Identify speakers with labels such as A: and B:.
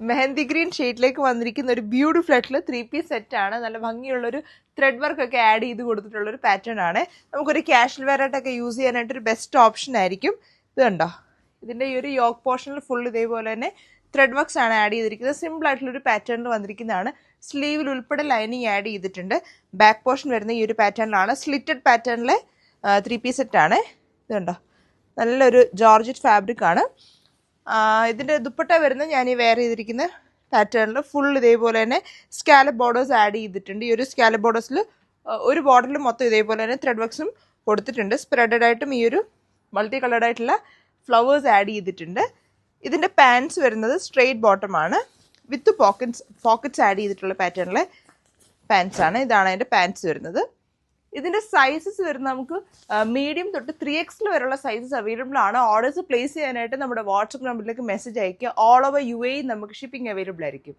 A: Mehndi green ഷെയ്ഡിലേക്ക് വന്നിരിക്കുന്ന ഒരു beautiful ആയിട്ടുള്ള 3 പീസ് സെറ്റാണ്. നല്ല ഭംഗിയുള്ളൊരു ത്രെഡ് വർക്ക് ഒക്കെ ആഡ് ചെയ്ത് കൊടുത്തിട്ടുള്ളൊരു പാറ്റേൺ ആണ്. നമുക്കൊരു ക്യാഷ്വൽ വെയർ ആയിട്ടൊക്കെ യൂസ് ചെയ്യാനായിട്ടൊരു ബെസ്റ്റ് ഓപ്ഷൻ ആയിരിക്കും. ഇത് കണ്ടോ, ഇതിൻ്റെ ഈ ഒരു യോക്ക് പോർഷനിൽ ഫുൾ ഇതേപോലെ തന്നെ ത്രെഡ് വർക്ക്സ് ആണ് ആഡ് ചെയ്തിരിക്കുന്നത്. സിമ്പിൾ ആയിട്ടുള്ളൊരു പാറ്റേണിൽ വന്നിരിക്കുന്നതാണ്. സ്ലീവിൽ ഉൾപ്പെടെ ലൈനിങ് ആഡ് ചെയ്തിട്ടുണ്ട്. ബാക്ക് പോർഷൻ വരുന്ന ഈ ഒരു പാറ്റേണിലാണ്. സ്ലിറ്റഡ് പാറ്റേണിലെ 3 പീസ് സെറ്റാണ്. ഇത് കണ്ടോ, നല്ലൊരു ജോർജറ്റ് ഫാബ്രിക് ആണ്. ഇതിൻ്റെ ദുപ്പട്ട വരുന്നത് ഞാൻ ഈ വെയർ ചെയ്തിരിക്കുന്ന പാറ്റേണിൽ ഫുൾ ഇതേപോലെ തന്നെ സ്കാലപ്പ് ബോർഡേഴ്സ് ആഡ് ചെയ്തിട്ടുണ്ട്. ഈ ഒരു സ്കാലപ്പ് ബോർഡേഴ്സിൽ ഒരു ബോർഡറിൽ മൊത്തം ഇതേപോലെ തന്നെ ത്രെഡ് വർക്ക്സും കൊടുത്തിട്ടുണ്ട്. സ്പ്രെഡഡ് ആയിട്ടും ഈ ഒരു മൾട്ടി കളർഡ് ആയിട്ടുള്ള ഫ്ലവേഴ്സ് ആഡ് ചെയ്തിട്ടുണ്ട്. ഇതിൻ്റെ പാൻസ് വരുന്നത് സ്ട്രെയിറ്റ് ബോട്ടമാണ് വിത്ത് പോക്കറ്റ്സ് ആഡ് ചെയ്തിട്ടുള്ള പാറ്റേണിലെ പാൻസ് ആണ്. ഇതാണ് അതിൻ്റെ പാൻസ് വരുന്നത്. ഇതിൻ്റെ സൈസസ് വരുന്നത് നമുക്ക് മീഡിയം തൊട്ട് 3XL വരെയുള്ള സൈസസ് അവൈലബിൾ ആണ്. ഓർഡേഴ്സ് പ്ലേസ് ചെയ്യാനായിട്ട് നമ്മുടെ വാട്സപ്പ് നമ്പറിലേക്ക് മെസ്സേജ് അയക്കുക. ഓൾ ഓവർ UAE നമുക്ക് ഷിപ്പിംഗ് അവൈലബിൾ ആയിരിക്കും.